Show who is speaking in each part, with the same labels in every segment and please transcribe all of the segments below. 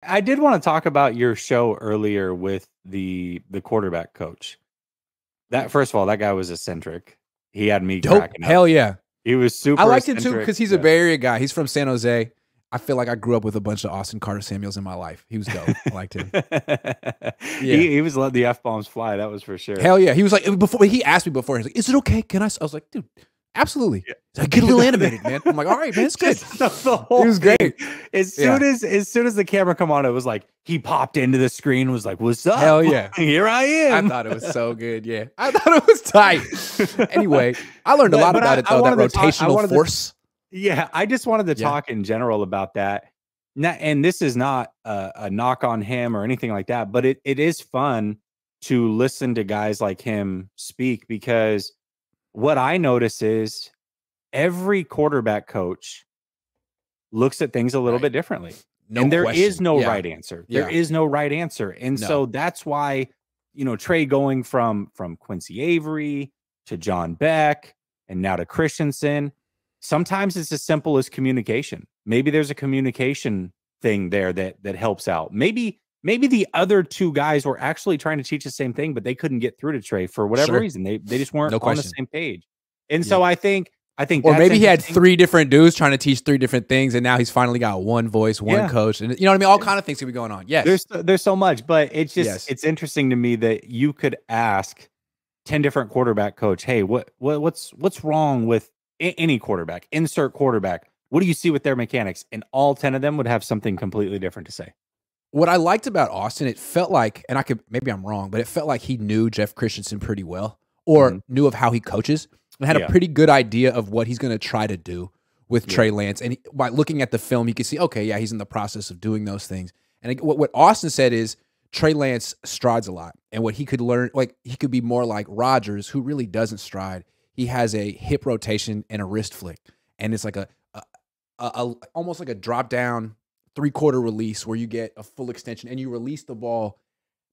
Speaker 1: I did want to talk about your show earlier with the quarterback coach. That first of all, that guy was eccentric. He had me
Speaker 2: Dope.
Speaker 1: cracking up.
Speaker 2: Hell yeah.
Speaker 1: He was super
Speaker 2: I liked him
Speaker 1: eccentric.
Speaker 2: too because he's a Bay Area guy. He's from San Jose. I feel like I grew up with a bunch of Austyn Carta-Samuels in my life. He was dope. I liked him.
Speaker 1: Yeah. He was letting the F-bombs fly. That was for sure.
Speaker 2: Hell yeah. He was like, before he asked me before, he's like, is it okay? Can I was like, dude, absolutely. Yeah. Like, get a little animated, man. I'm like, all right, man, it's good.
Speaker 1: The whole
Speaker 2: it was great.
Speaker 1: As soon as the camera come on, it was like he popped into the screen, was like, what's up?
Speaker 2: Hell yeah.
Speaker 1: Here I am.
Speaker 2: I thought it was so good. Yeah. I thought it was tight. Anyway, I learned a lot about it though, that rotational force.
Speaker 1: Yeah, I just wanted to talk in general about that. And this is not a knock on him or anything like that, but it is fun to listen to guys like him speak, because what I notice is every quarterback coach looks at things a little bit differently. And there is no right answer. There is no right answer. And so that's why, Trey going from Quincy Avery to John Beck and now to Christensen, sometimes it's as simple as communication. Maybe there's a communication thing there that helps out. Maybe the other two guys were actually trying to teach the same thing, but they couldn't get through to Trey for whatever reason. They just weren't on the same page. And so I think
Speaker 2: or maybe he had three different dudes trying to teach three different things, and now he's finally got one voice, one coach, and you know what I mean? All kind of things could be going on. Yes.
Speaker 1: There's so much, but it's just it's interesting to me that you could ask 10 different quarterback coach, hey, what's wrong with any quarterback, insert quarterback? What do you see with their mechanics? And all 10 of them would have something completely different to say.
Speaker 2: What I liked about Austyn, it felt like, and maybe I'm wrong, but it felt like he knew Jeff Christensen pretty well, or knew of how he coaches, and had a pretty good idea of what he's going to try to do with Trey Lance. And by looking at the film, he could see, okay, yeah, he's in the process of doing those things. And what Austyn said is Trey Lance strides a lot, and what he could learn, like he could be more like Rodgers, who really doesn't stride. He has a hip rotation and a wrist flick, and it's like a almost like a drop down 3/4 release where you get a full extension and you release the ball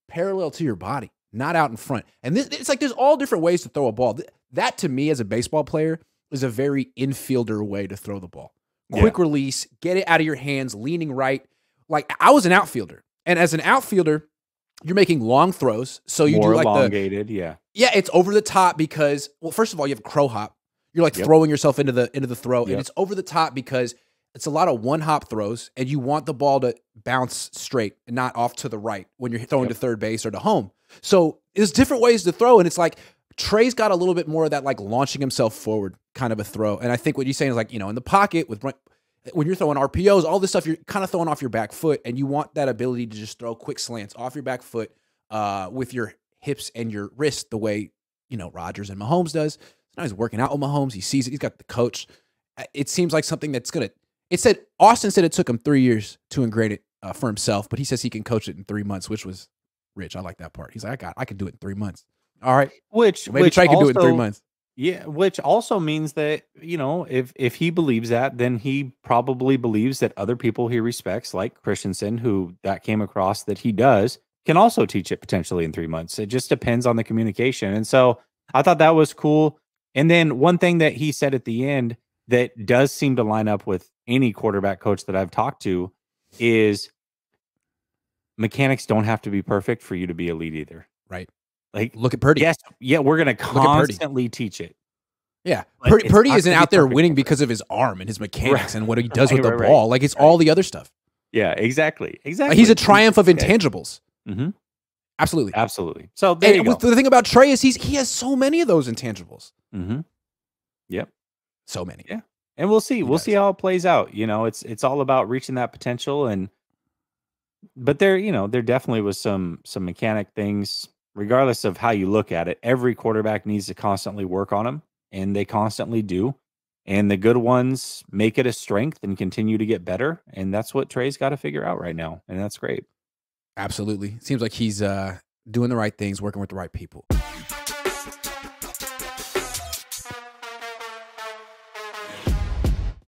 Speaker 2: parallel to your body, not out in front. And it's like there's all different ways to throw a ball. That to me as a baseball player is a very infielder way to throw the ball. Quick release, get it out of your hands, leaning right. Like I was an outfielder, and as an outfielder, you're making long throws. So you
Speaker 1: more
Speaker 2: do like
Speaker 1: elongated,
Speaker 2: yeah, it's over the top because, well, first of all, you have crow hop. You're like throwing yourself into the throw, and it's over the top because it's a lot of one hop throws, and you want the ball to bounce straight and not off to the right when you're throwing to third base or to home. So there's different ways to throw, and it's like Trey's got a little bit more of that like launching himself forward kind of a throw. And I think what you're saying is like, in the pocket when you're throwing RPOs, all this stuff, you're kind of throwing off your back foot, and you want that ability to just throw quick slants off your back foot with your hips and your wrist the way, Rodgers and Mahomes does. Now he's working out with Mahomes. He sees it. He's got the coach. It seems like something that's going to – Austyn said it took him 3 years to ingrain it for himself, but he says he can coach it in 3 months, which was rich. I like that part. He's like, I can do it in 3 months. All right. Maybe Trey can do it in 3 months.
Speaker 1: Yeah, which also means that, if he believes that, then he probably believes that other people he respects, like Christensen, who that came across that he does, can also teach it potentially in 3 months. It just depends on the communication. And so I thought that was cool. And then one thing that he said at the end that does seem to line up with any quarterback coach that I've talked to is mechanics don't have to be perfect for you to be elite either.
Speaker 2: Right.
Speaker 1: Like,
Speaker 2: look at Purdy.
Speaker 1: Yes. Yeah. We're going to constantly teach it.
Speaker 2: Yeah. Purdy isn't out there winning because of his arm and his mechanics and what he does with the ball. Like it's all the other stuff.
Speaker 1: Yeah, exactly.
Speaker 2: Like he's a triumph of intangibles.
Speaker 1: Mm-hmm.
Speaker 2: Absolutely.
Speaker 1: So there you go.
Speaker 2: The thing about Trey is he has so many of those intangibles.
Speaker 1: Mm-hmm. Yep.
Speaker 2: So many.
Speaker 1: Yeah. And we'll see. We'll see how it plays out. It's all about reaching that potential. But there definitely was some mechanic things, regardless of how you look at it. Every quarterback needs to constantly work on them, and they constantly do. And the good ones make it a strength and continue to get better. And that's what Trey's got to figure out right now. And that's great.
Speaker 2: Absolutely. Seems like he's doing the right things, working with the right people.